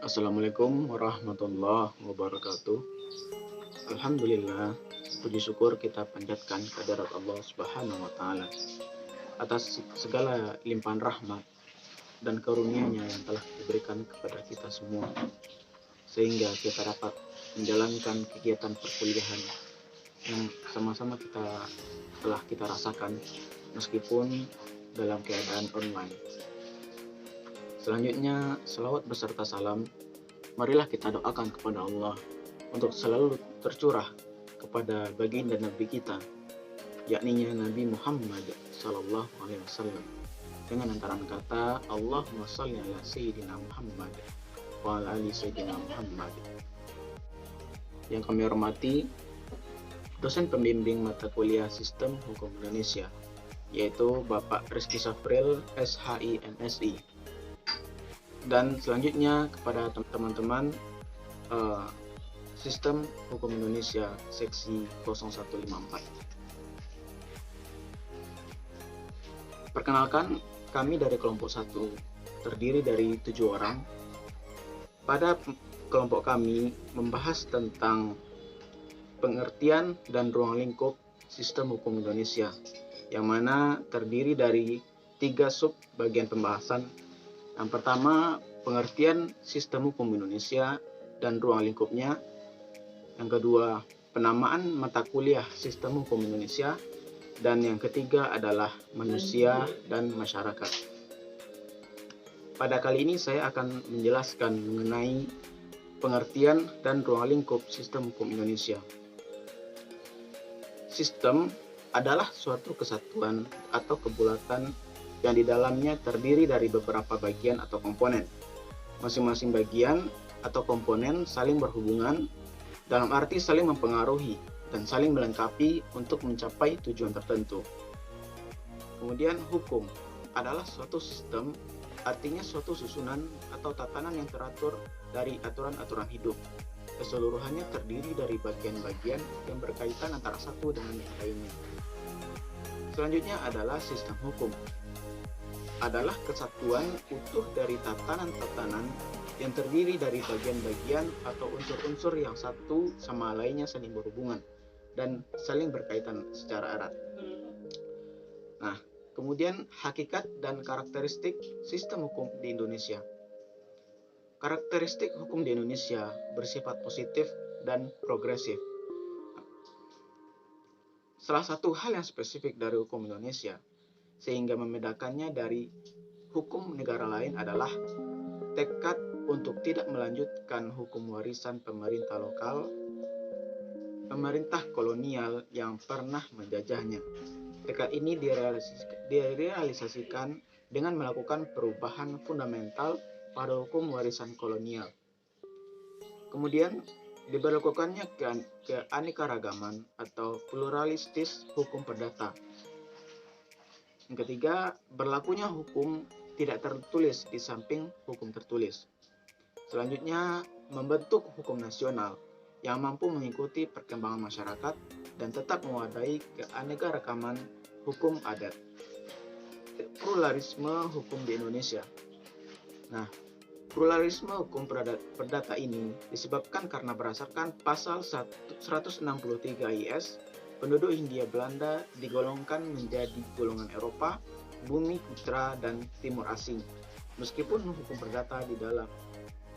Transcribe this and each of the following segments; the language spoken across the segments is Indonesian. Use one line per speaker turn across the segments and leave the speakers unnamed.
Assalamualaikum warahmatullahi wabarakatuh. Alhamdulillah, puji syukur kita panjatkan kehadirat Allah Subhanahu wa taala atas segala limpahan rahmat dan karunia-Nya yang telah diberikan kepada kita semua sehingga kita dapat menjalankan kegiatan perkuliahan yang sama-sama telah kita rasakan meskipun dalam keadaan online. Selanjutnya, selawat beserta salam, marilah kita doakan kepada Allah untuk selalu tercurah kepada baginda Nabi kita, yakni Nabi Muhammad Sallallahu Alaihi Wasallam, dengan antaran kata Allahumma shalli ala Sayyidina Muhammad wa ala ali Sayyidina Muhammad. Yang kami hormati dosen pembimbing mata kuliah Sistem Hukum Indonesia, yaitu Bapak Rizky Safril, SHI MSI. Dan selanjutnya kepada teman-teman Sistem Hukum Indonesia Seksi 0154. Perkenalkan, kami dari kelompok 1 terdiri dari 7 orang. Pada kelompok kami membahas tentang pengertian dan ruang lingkup Sistem Hukum Indonesia, yang mana terdiri dari 3 sub bagian pembahasan. Yang pertama, pengertian sistem hukum Indonesia dan ruang lingkupnya. Yang kedua, penamaan mata kuliah sistem hukum Indonesia. Dan yang ketiga adalah manusia dan masyarakat. Pada kali ini saya akan menjelaskan mengenai pengertian dan ruang lingkup sistem hukum Indonesia. Sistem adalah suatu kesatuan atau kebulatan yang di dalamnya terdiri dari beberapa bagian atau komponen. Masing-masing bagian atau komponen saling berhubungan dalam arti saling mempengaruhi dan saling melengkapi untuk mencapai tujuan tertentu. Kemudian hukum adalah suatu sistem, artinya suatu susunan atau tatanan yang teratur dari aturan-aturan hidup. Keseluruhannya terdiri dari bagian-bagian yang berkaitan antara satu dengan yang lainnya. Selanjutnya adalah sistem hukum. Adalah kesatuan utuh dari tatanan-tatanan yang terdiri dari bagian-bagian atau unsur-unsur yang satu sama lainnya saling berhubungan dan saling berkaitan secara erat. Nah, kemudian hakikat dan karakteristik sistem hukum di Indonesia. Karakteristik hukum di Indonesia bersifat positif dan progresif. Salah satu hal yang spesifik dari hukum Indonesia sehingga membedakannya dari hukum negara lain adalah tekad untuk tidak melanjutkan hukum warisan pemerintah lokal, pemerintah kolonial yang pernah menjajahnya. Tekad ini direalisasikan dengan melakukan perubahan fundamental pada hukum warisan kolonial. Kemudian diberlakukannya keanekaragaman atau pluralistis hukum perdata. Yang ketiga, berlakunya hukum tidak tertulis di samping hukum tertulis. Selanjutnya, membentuk hukum nasional yang mampu mengikuti perkembangan masyarakat dan tetap mewadai keanekaragaman hukum adat. Pluralisme hukum di Indonesia. Nah, pluralisme hukum perdata ini disebabkan karena berdasarkan pasal 163 IS, penduduk Hindia Belanda digolongkan menjadi golongan Eropa, Bumi Putra, dan Timur Asing. Meskipun hukum perdata di dalam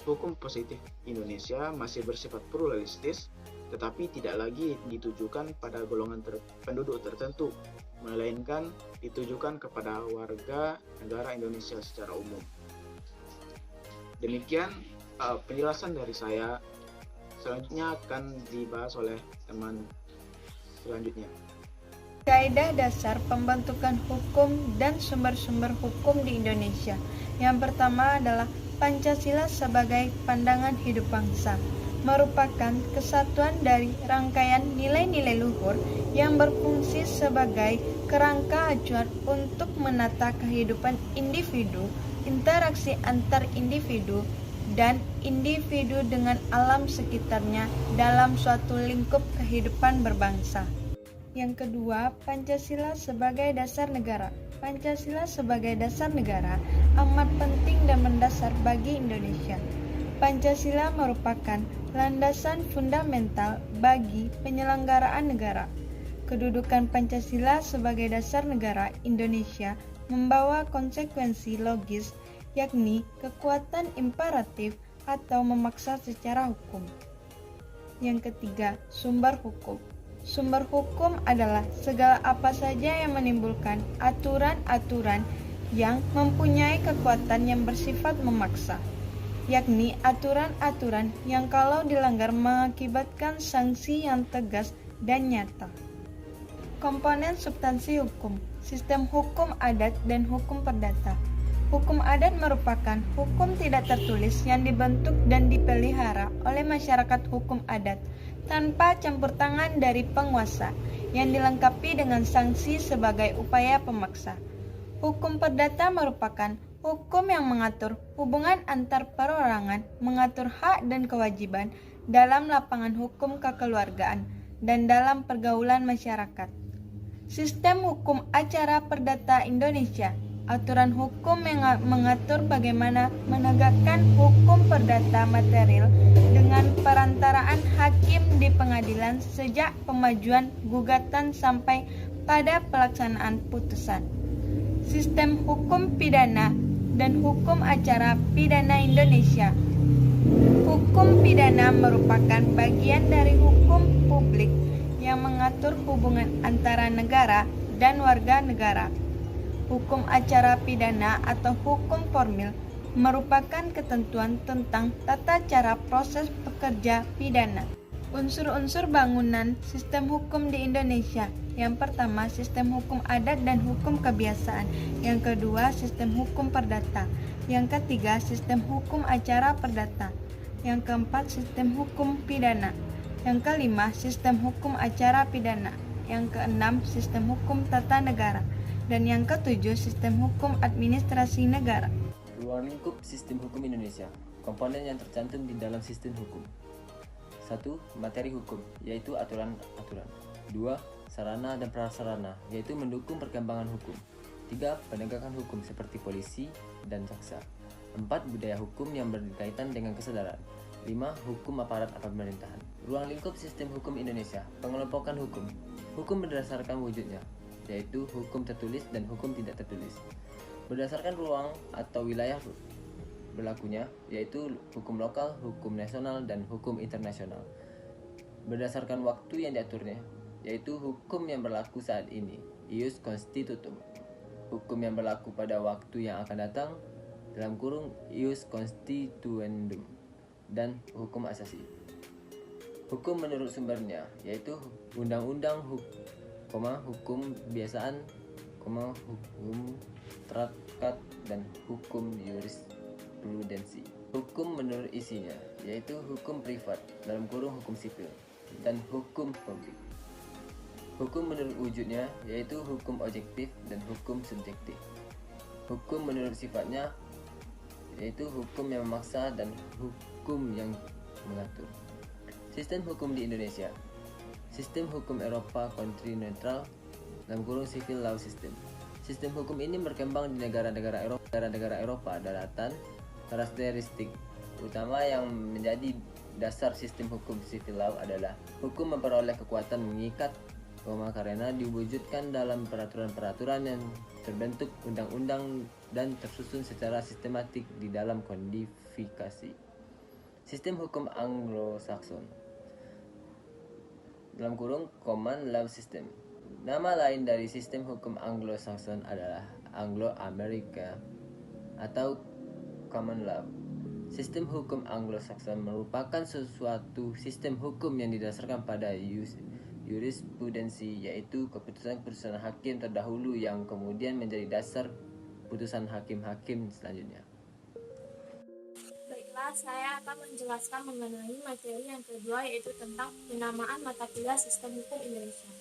hukum positif Indonesia masih bersifat pluralistis, tetapi tidak lagi ditujukan pada golongan penduduk tertentu, melainkan ditujukan kepada warga negara Indonesia secara umum. Demikian penjelasan dari saya. Selanjutnya akan dibahas oleh teman selanjutnya.
Kaidah dasar pembentukan hukum dan sumber-sumber hukum di Indonesia. Yang pertama adalah Pancasila sebagai pandangan hidup bangsa, merupakan kesatuan dari rangkaian nilai-nilai luhur yang berfungsi sebagai kerangka acuan untuk menata kehidupan individu, interaksi antar individu, dan individu dengan alam sekitarnya dalam suatu lingkup kehidupan berbangsa. Yang kedua, Pancasila sebagai dasar negara. Pancasila sebagai dasar negara amat penting dan mendasar bagi Indonesia. Pancasila merupakan landasan fundamental bagi penyelenggaraan negara. Kedudukan Pancasila sebagai dasar negara Indonesia membawa konsekuensi logis, yakni kekuatan imperatif atau memaksa secara hukum. Yang ketiga, sumber hukum. Sumber hukum adalah segala apa saja yang menimbulkan aturan-aturan yang mempunyai kekuatan yang bersifat memaksa, yakni aturan-aturan yang kalau dilanggar mengakibatkan sanksi yang tegas dan nyata. Komponen substansi hukum, sistem hukum adat dan hukum perdata. Hukum adat merupakan hukum tidak tertulis yang dibentuk dan dipelihara oleh masyarakat hukum adat tanpa campur tangan dari penguasa, yang dilengkapi dengan sanksi sebagai upaya pemaksa. Hukum perdata merupakan hukum yang mengatur hubungan antar perorangan, mengatur hak dan kewajiban dalam lapangan hukum kekeluargaan dan dalam pergaulan masyarakat. Sistem hukum acara perdata Indonesia, aturan hukum yang mengatur bagaimana menegakkan hukum perdata material dengan perantaraan hakim di pengadilan sejak pemajuan gugatan sampai pada pelaksanaan putusan. Sistem hukum pidana dan hukum acara pidana Indonesia. Hukum pidana merupakan bagian dari hukum publik yang mengatur hubungan antara negara dan warga negara. Hukum acara pidana atau hukum formil merupakan ketentuan tentang tata cara proses pekerja pidana. Unsur-unsur bangunan sistem hukum di Indonesia. Yang pertama, sistem hukum adat dan hukum kebiasaan. Yang kedua, sistem hukum perdata. Yang ketiga, sistem hukum acara perdata. Yang keempat, sistem hukum pidana. Yang kelima, sistem hukum acara pidana. Yang keenam, sistem hukum tata negara. Dan yang ketujuh, sistem hukum administrasi negara.
Ruang lingkup sistem hukum Indonesia. Komponen yang tercantum di dalam sistem hukum. 1. Materi hukum, yaitu aturan-aturan. 2. Sarana dan prasarana, yaitu mendukung perkembangan hukum. 3. Penegakan hukum seperti polisi dan jaksa. 4. Budaya hukum yang berkaitan dengan kesadaran. 5. Hukum aparat pemerintahan. Ruang lingkup sistem hukum Indonesia. Pengelompokan hukum. Hukum berdasarkan wujudnya, yaitu hukum tertulis dan hukum tidak tertulis. Berdasarkan ruang atau wilayah berlakunya, yaitu hukum lokal, hukum nasional, dan hukum internasional. Berdasarkan waktu yang diaturnya, yaitu hukum yang berlaku saat ini, ius constitutum. Hukum yang berlaku pada waktu yang akan datang, dalam kurung ius constituendum, dan hukum asasi. Hukum menurut sumbernya, yaitu undang-undang hukum biasaan, hukum traktat, dan hukum jurisprudensi. Hukum menurut isinya, yaitu hukum privat, dalam kurung hukum sipil, dan hukum publik. Hukum menurut wujudnya, yaitu hukum objektif dan hukum subjektif. Hukum menurut sifatnya, yaitu hukum yang memaksa dan hukum yang mengatur. Sistem hukum di Indonesia. Sistem hukum Eropa kontinental, dalam kurung civil law system. Sistem hukum ini berkembang di negara-negara Eropa daratan. Karakteristik utama yang menjadi dasar sistem hukum civil law adalah hukum memperoleh kekuatan mengikat karena diwujudkan dalam peraturan-peraturan yang terbentuk undang-undang dan tersusun secara sistematik di dalam kodifikasi. Sistem hukum Anglo-Saxon, dalam kurung Common Law System. Nama lain dari sistem hukum Anglo-Saxon adalah Anglo-America atau Common Law. Sistem hukum Anglo-Saxon merupakan suatu sistem hukum yang didasarkan pada jurisprudensi, yaitu keputusan-keputusan hakim terdahulu yang kemudian menjadi dasar putusan hakim-hakim selanjutnya.
Baiklah, saya akan menjelaskan mengenai materi yang kedua, yaitu tentang penamaan mata kuliah Sistem Hukum Indonesia.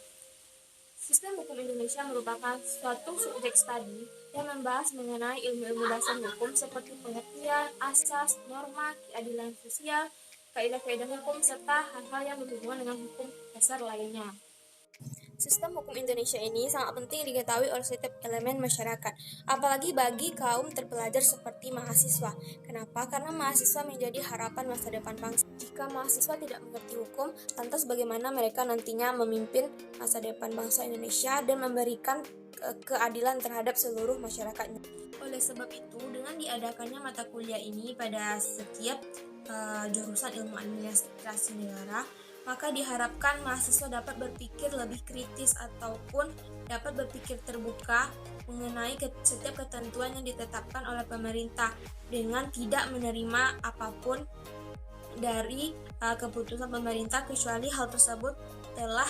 Sistem Hukum Indonesia merupakan suatu subjek studi yang membahas mengenai ilmu-ilmu dasar hukum seperti pengertian, asas, norma, keadilan sosial, kaidah-kaidah hukum, serta hal-hal yang berhubungan dengan hukum dasar lainnya. Sistem hukum Indonesia ini sangat penting diketahui oleh setiap elemen masyarakat, apalagi bagi kaum terpelajar seperti mahasiswa. Kenapa? Karena mahasiswa menjadi harapan masa depan bangsa. Jika mahasiswa tidak mengerti hukum, lantas bagaimana mereka nantinya memimpin masa depan bangsa Indonesia dan memberikan keadilan terhadap seluruh masyarakatnya. Oleh sebab itu, dengan diadakannya mata kuliah ini pada setiap jurusan ilmu administrasi negara, maka diharapkan mahasiswa dapat berpikir lebih kritis ataupun dapat berpikir terbuka mengenai setiap ketentuan yang ditetapkan oleh pemerintah dengan tidak menerima apapun dari keputusan pemerintah kecuali hal tersebut telah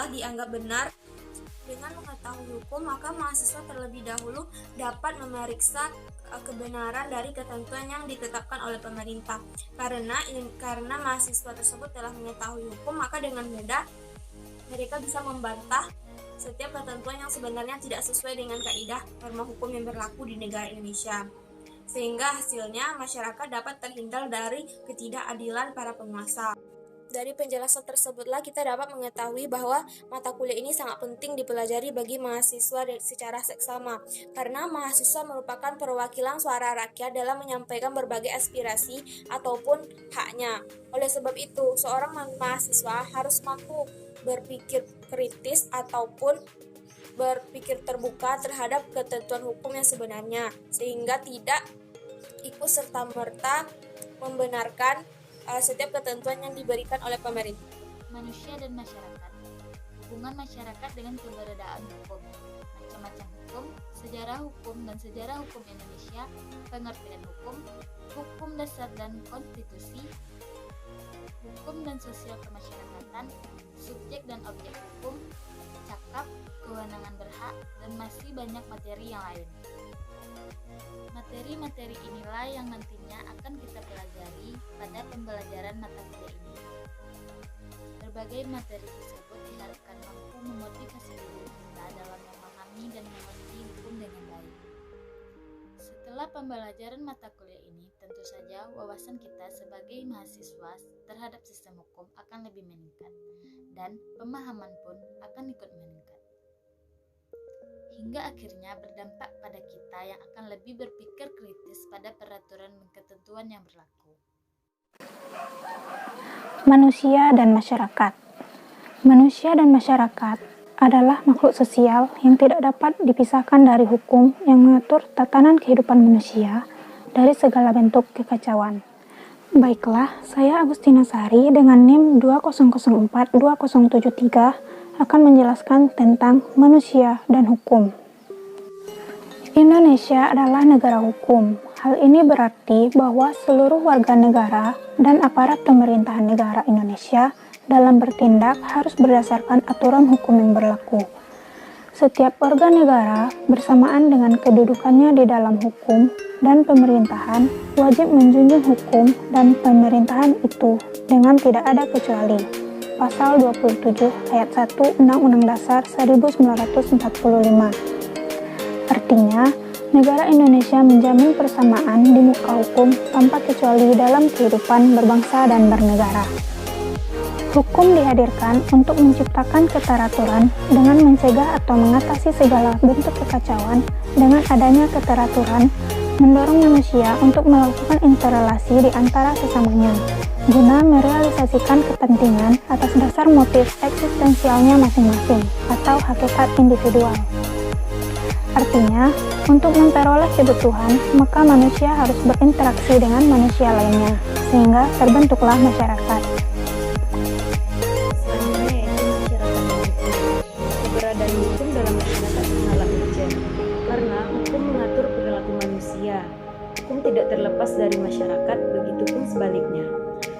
dianggap benar. Dengan mengetahui hukum, maka mahasiswa terlebih dahulu dapat memeriksa kebenaran dari ketentuan yang ditetapkan oleh pemerintah. Karena mahasiswa tersebut telah mengetahui hukum, maka dengan mudah mereka bisa membantah setiap ketentuan yang sebenarnya tidak sesuai dengan kaidah norma hukum yang berlaku di negara Indonesia. Sehingga hasilnya masyarakat dapat terhindar dari ketidakadilan para penguasa. Dari penjelasan tersebutlah kita dapat mengetahui bahwa mata kuliah ini sangat penting dipelajari bagi mahasiswa secara seksama, karena mahasiswa merupakan perwakilan suara rakyat dalam menyampaikan berbagai aspirasi ataupun haknya. Oleh sebab itu, seorang mahasiswa harus mampu berpikir kritis ataupun berpikir terbuka terhadap ketentuan hukum yang sebenarnya, sehingga tidak ikut serta-merta membenarkan setiap ketentuan yang diberikan oleh pemerintah.
Manusia dan masyarakat. Hubungan masyarakat dengan keberadaan hukum. Macam-macam hukum, sejarah hukum dan sejarah hukum Indonesia, pengertian hukum, hukum dasar dan konstitusi, hukum dan sosial kemasyarakatan, subjek dan objek hukum, cakap, kewenangan berhak, dan masih banyak materi yang lain. Materi-materi inilah yang nantinya akan kita pelajari pada pembelajaran mata kuliah ini. Berbagai materi tersebut diharapkan mampu memotivasi diri kita dalam memahami dan mengerti hukum dengan baik. Setelah pembelajaran mata kuliah ini, tentu saja wawasan kita sebagai mahasiswa terhadap sistem hukum akan lebih meningkat, dan pemahaman pun akan ikut meningkat. Hingga akhirnya berdampak pada kita yang akan lebih berpikir kritis pada peraturan dan ketentuan yang berlaku.
Manusia dan masyarakat. Manusia dan masyarakat adalah makhluk sosial yang tidak dapat dipisahkan dari hukum yang mengatur tatanan kehidupan manusia dari segala bentuk kekacauan. Baiklah, saya Agustina Sari dengan NIM 20042073 akan menjelaskan tentang manusia dan hukum. Indonesia adalah negara hukum. Hal ini berarti bahwa seluruh warga negara dan aparat pemerintahan negara Indonesia dalam bertindak harus berdasarkan aturan hukum yang berlaku. Setiap warga negara bersamaan dengan kedudukannya di dalam hukum dan pemerintahan wajib menjunjung hukum dan pemerintahan itu dengan tidak ada kecuali. Pasal 27 ayat 1 Undang-Undang Dasar 1945. Artinya, negara Indonesia menjamin persamaan di muka hukum tanpa kecuali dalam kehidupan berbangsa dan bernegara. Hukum dihadirkan untuk menciptakan keteraturan dengan mencegah atau mengatasi segala bentuk kekacauan. Dengan adanya keteraturan, mendorong manusia untuk melakukan interrelasi di antara sesamanya, guna merealisasikan kepentingan atas dasar motif eksistensialnya masing-masing atau hakikat individual. Artinya, untuk memperoleh kebutuhan, maka manusia harus berinteraksi dengan manusia lainnya, sehingga terbentuklah masyarakat.
Selanjutnya yaitu masyarakat dan hukum. Keberadaan hukum dalam masyarakat sangatlah urgent, karena hukum mengatur perilaku manusia. Hukum tidak terlepas dari masyarakat, begitupun sebaliknya.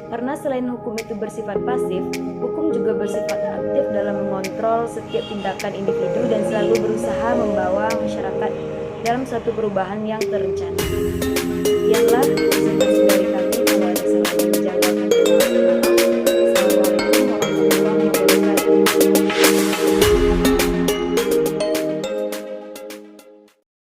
Karena selain hukum itu bersifat pasif, hukum juga bersifat aktif dalam mengontrol setiap tindakan individu dan selalu berusaha membawa masyarakat dalam suatu perubahan yang terencana. Sekianlah presentasi dari